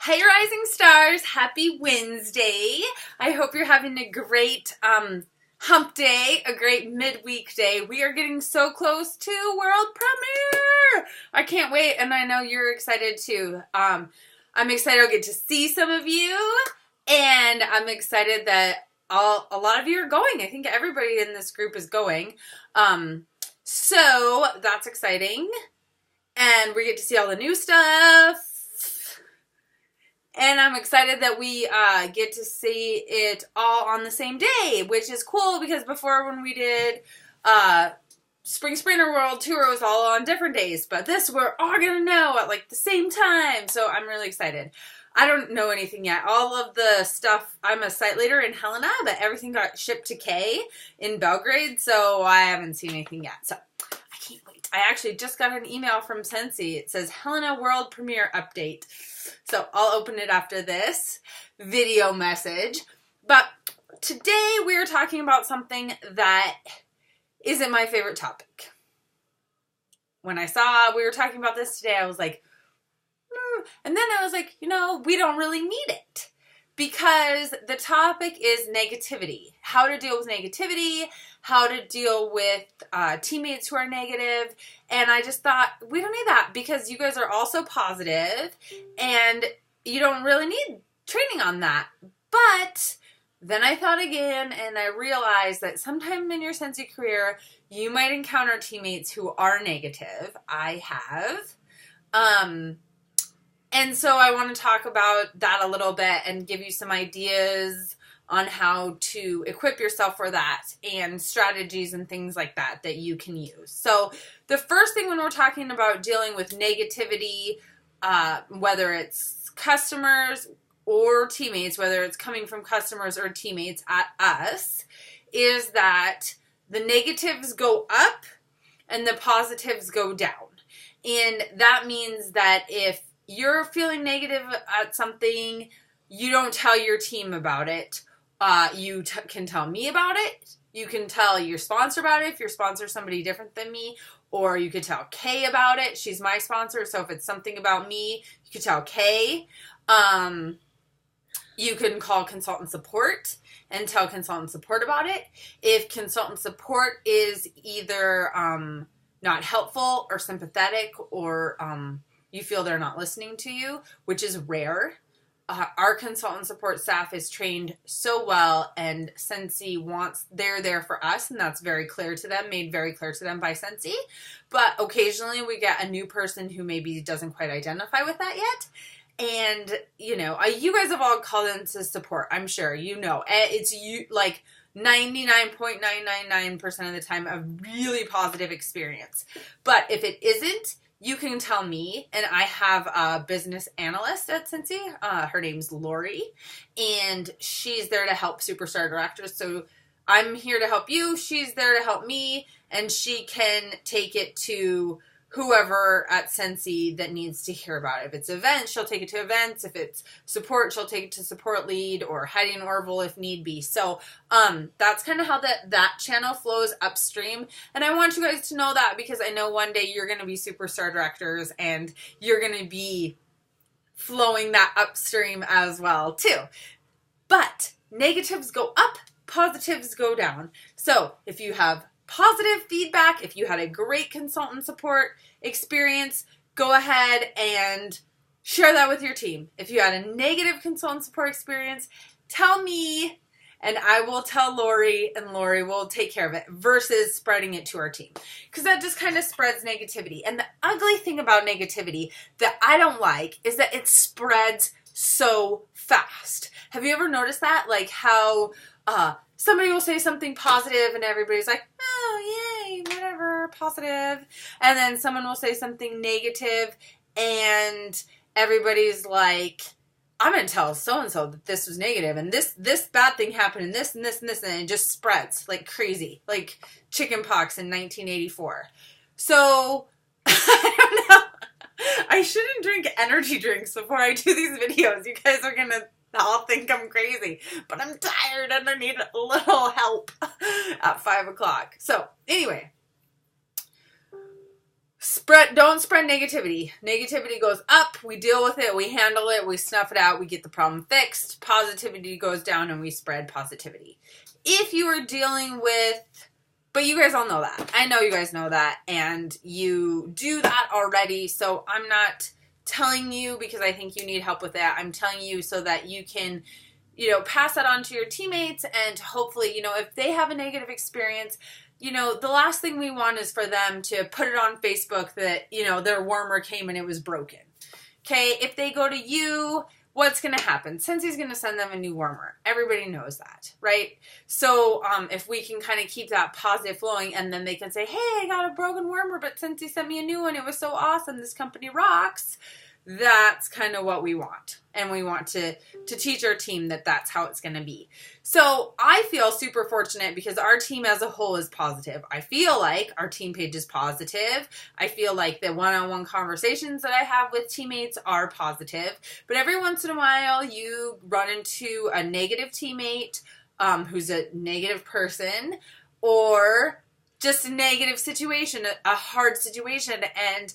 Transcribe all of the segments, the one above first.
Hey Rising Stars, happy Wednesday. I hope you're having a great hump day, a great midweek day. We are getting so close to world premiere. I can't wait, and I know you're excited too. I'm excited I'll get to see some of you, and I'm excited that a lot of you are going. I think everybody in this group is going. So that's exciting. And we get to see all the new stuff. And I'm excited that we get to see it all on the same day, which is cool because before when we did Spring Sprinter World Tour, it was all on different days. But this, we're all going to know at like the same time. So I'm really excited. I don't know anything yet. All of the stuff, I'm a site leader in Helena, but everything got shipped to Kay in Belgrade. So I haven't seen anything yet. So I can't wait. I actually just got an email from Scentsy. It says Helena World Premiere Update. So I'll open it after this video message. But today we are talking about something that isn't my favorite topic. When I saw we were talking about this today, I was like, and then I was like, we don't really need it. Because the topic is negativity. How to deal with negativity, how to deal with teammates who are negative. And I just thought, we don't need that because you guys are also positive and you don't really need training on that. But then I thought again and I realized that sometime in your Scentsy career, you might encounter teammates who are negative. I have. And so I want to talk about that a little bit and give you some ideas on how to equip yourself for that and strategies and things like that that you can use. So the first thing when we're talking about dealing with negativity, whether it's customers or teammates, whether it's coming from customers or teammates at us, is that the negatives go up and the positives go down. And that means that if you're feeling negative at something, you don't tell your team about it. You can tell me about it. You can tell your sponsor about it if your sponsor is somebody different than me. Or you could tell Kay about it. She's my sponsor, so if it's something about me, you could tell Kay. You can call consultant support and tell consultant support about it. If consultant support is either not helpful or sympathetic or you feel they're not listening to you, which is rare. Our consultant support staff is trained so well, and Scentsy they're there for us, and that's very clear to them, made very clear to them by Scentsy. But occasionally we get a new person who maybe doesn't quite identify with that yet. And, you guys have all called into support, I'm sure. It's like 99.999% of the time a really positive experience. But if it isn't, you can tell me, and I have a business analyst at Scentsy. Her name's Lori, and she's there to help superstar directors. So I'm here to help you. She's there to help me, and she can take it to whoever at Scentsy that needs to hear about it. If it's events, she'll take it to events. If it's support, she'll take it to support lead or Heidi and Orville if need be. So that's kind of how that channel flows upstream. And I want you guys to know that because I know one day you're going to be superstar directors and you're going to be flowing that upstream as well too. But negatives go up, positives go down. So if you have positive feedback, if you had a great consultant support experience, go ahead and share that with your team. If you had a negative consultant support experience, tell me and I will tell Lori and Lori will take care of it versus spreading it to our team. Because that just kind of spreads negativity. And the ugly thing about negativity that I don't like is that it spreads so fast. Have you ever noticed that? Like how somebody will say something positive and everybody's like, oh, yay, whatever, positive. And then someone will say something negative and everybody's like, I'm going to tell so-and-so that this was negative and this bad thing happened and this and this and this, and it just spreads like crazy, like chicken pox in 1984. So, I don't know. I shouldn't drink energy drinks before I do these videos. You guys are going to all think I'm crazy, but I'm tired and I need a little help at 5 o'clock. So anyway, Don't spread negativity. Negativity goes up, we deal with it, we handle it, we snuff it out, we get the problem fixed. Positivity goes down and we spread positivity. If you are dealing with, but you guys all know that. I know you guys know that, and you do that already, so I'm not telling you because I think you need help with that. I'm telling you so that you can, pass that on to your teammates, and hopefully, if they have a negative experience, the last thing we want is for them to put it on Facebook that, their warmer came and it was broken. Okay, if they go to you, what's going to happen? Scentsy going to send them a new warmer. Everybody knows that, right? So if we can kind of keep that positive flowing, and then they can say, hey, I got a broken warmer, but Scentsy sent me a new one. It was so awesome. This company rocks. That's kind of what we want. And we want to teach our team that that's how it's going to be. So I feel super fortunate because our team as a whole is positive. I feel like our team page is positive. I feel like the one-on-one conversations that I have with teammates are positive. But every once in a while, you run into a negative teammate who's a negative person, or just a negative situation, a hard situation. And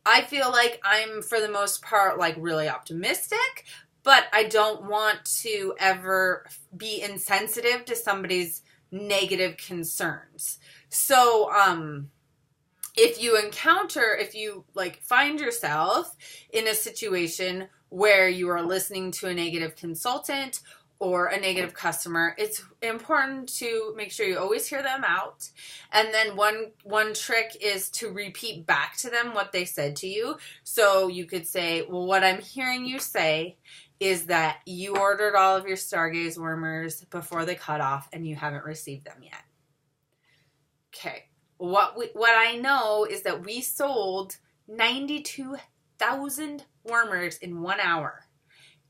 I feel like I'm, for the most part, like really optimistic, but I don't want to ever be insensitive to somebody's negative concerns. So, if you find yourself in a situation where you are listening to a negative consultant or a negative customer, it's important to make sure you always hear them out. And then one trick is to repeat back to them what they said to you. So you could say, well, what I'm hearing you say is that you ordered all of your Stargaze warmers before the cutoff and you haven't received them yet. Okay. What I know is that we sold 92,000 warmers in 1 hour.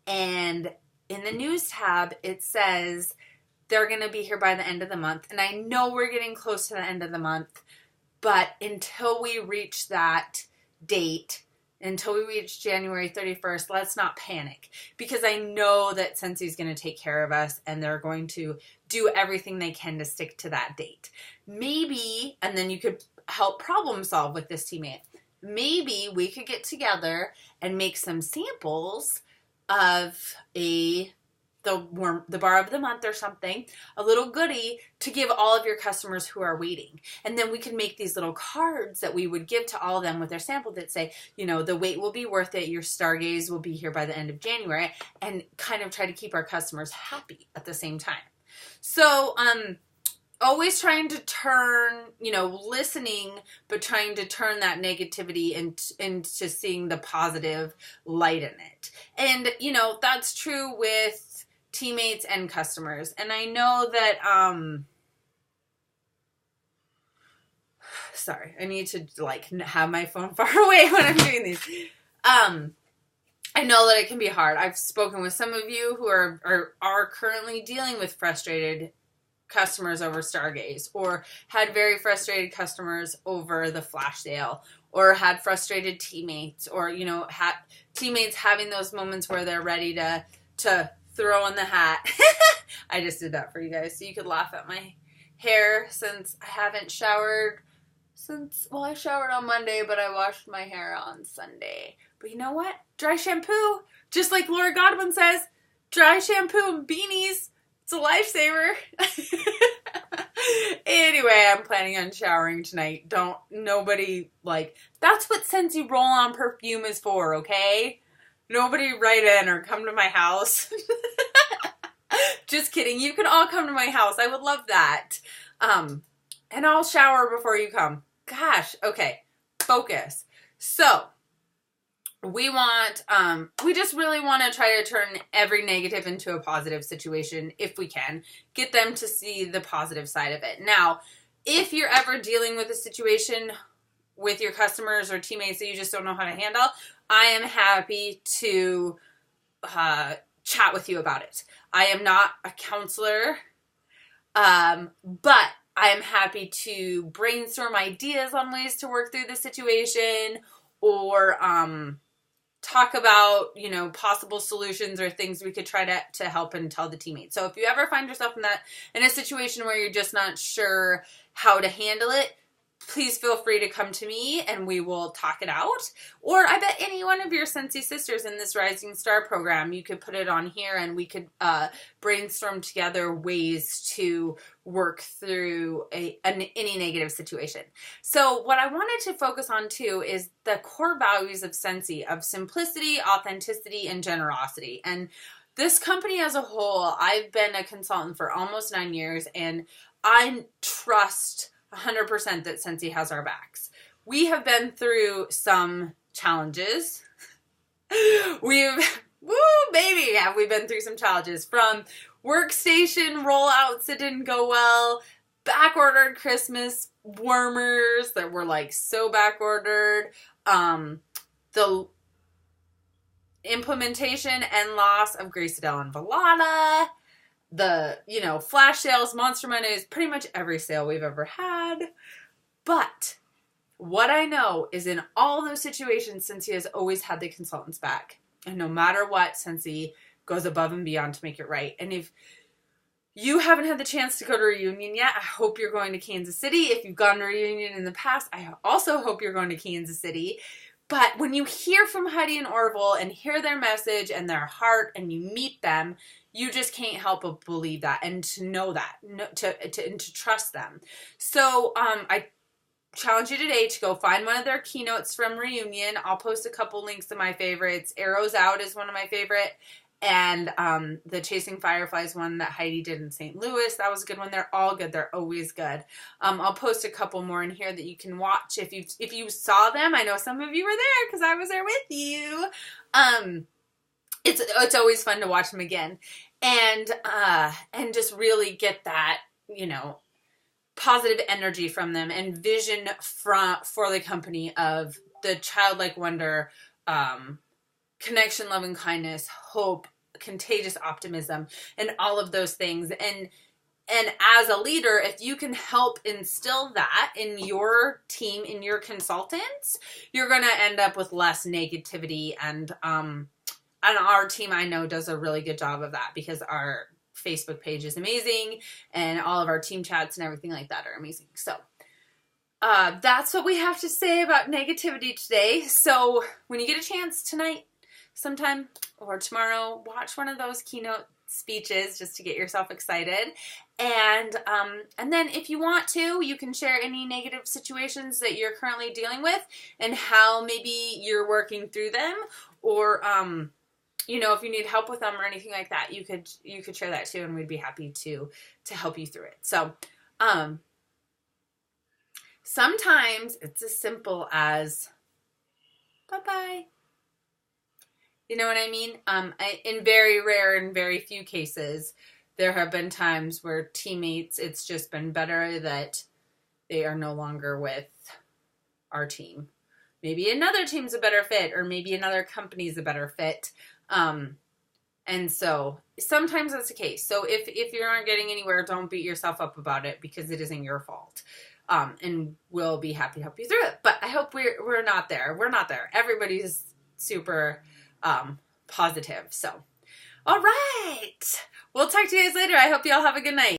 And in the news tab, it says they're going to be here by the end of the month. And I know we're getting close to the end of the month, but until we reach that date, until we reach January 31st, let's not panic, because I know that Scentsy is going to take care of us and they're going to do everything they can to stick to that date. Maybe, and then you could help problem solve with this teammate. Maybe we could get together and make some samples of the bar of the month or something, a little goodie to give all of your customers who are waiting. And then we can make these little cards that we would give to all of them with their sample that say, the wait will be worth it. Your Stargaze will be here by the end of January, and kind of try to keep our customers happy at the same time. So, always trying to turn, listening, but trying to turn that negativity into seeing the positive light in it. And, that's true with teammates and customers. And I know that, sorry, I need to have my phone far away when I'm doing these. I know that it can be hard. I've spoken with some of you who are currently dealing with frustrated customers over Stargaze, or had very frustrated customers over the flash sale, or had frustrated teammates, or had teammates having those moments where they're ready to throw in the hat. I just did that for you guys so you could laugh at my hair, since I haven't showered I showered on Monday, but I washed my hair on Sunday. But you know what? Dry shampoo, just like Laura Godwin says, dry shampoo and beanies, it's a lifesaver. Anyway, I'm planning on showering tonight. That's what Scentsy roll-on perfume is for, okay? Nobody write in or come to my house. Just kidding. You can all come to my house. I would love that. And I'll shower before you come. Gosh, okay. Focus. So, we just really want to try to turn every negative into a positive situation if we can. Get them to see the positive side of it. Now, if you're ever dealing with a situation with your customers or teammates that you just don't know how to handle, I am happy to chat with you about it. I am not a counselor, but I am happy to brainstorm ideas on ways to work through the situation, or talk about, possible solutions or things we could try to help and tell the teammates. So if you ever find yourself in a situation where you're just not sure how to handle it, please feel free to come to me and we will talk it out. Or I bet any one of your Scentsy sisters in this Rising Star program, you could put it on here and we could brainstorm together ways to work through any negative situation. So what I wanted to focus on too is the core values of Scentsy, of simplicity, authenticity, and generosity. And this company as a whole, I've been a consultant for almost 9 years, and I trust 100% that Scentsy has our backs. We have been through some challenges. Woo, baby, have we been through some challenges, from workstation rollouts that didn't go well, back-ordered Christmas warmers that were like so back-ordered, the implementation and loss of Grace Adele and Velada, the, flash sales, Monster Mondays, pretty much every sale we've ever had. But what I know is in all those situations, Scentsy has always had the consultants back. And no matter what, Scentsy goes above and beyond to make it right. And if you haven't had the chance to go to Reunion yet, I hope you're going to Kansas City. If you've gone to Reunion in the past, I also hope you're going to Kansas City. But when you hear from Heidi and Orville and hear their message and their heart and you meet them, you just can't help but believe that and to know that, and to trust them. So I challenge you today to go find one of their keynotes from Reunion. I'll post a couple links to my favorites. Arrows Out is one of my favorite. And the Chasing Fireflies one that Heidi did in St. Louis, that was a good one. They're all good. They're always good. I'll post a couple more in here that you can watch if you saw them. I know some of you were there because I was there with you. It's always fun to watch them again, and just really get that positive energy from them and vision for the company of the childlike wonder, connection, love, and kindness, hope, contagious optimism, and all of those things. And as a leader, if you can help instill that in your team, in your consultants, you're going to end up with less negativity. And our team, I know, does a really good job of that because our Facebook page is amazing and all of our team chats and everything like that are amazing. So that's what we have to say about negativity today. So when you get a chance tonight, sometime, or tomorrow, watch one of those keynote speeches just to get yourself excited. And then if you want to, you can share any negative situations that you're currently dealing with and how maybe you're working through them, or if you need help with them or anything like that, you could share that too, and we'd be happy to help you through it. So sometimes it's as simple as bye-bye. You know what I mean? In very rare and very few cases, there have been times where teammates, it's just been better that they are no longer with our team. Maybe another team's a better fit, or maybe another company's a better fit. And so sometimes that's the case. So if you aren't getting anywhere, don't beat yourself up about it because it isn't your fault. And we'll be happy to help you through it. But I hope we're not there. We're not there. Everybody's super positive. So, all right. We'll talk to you guys later. I hope you all have a good night.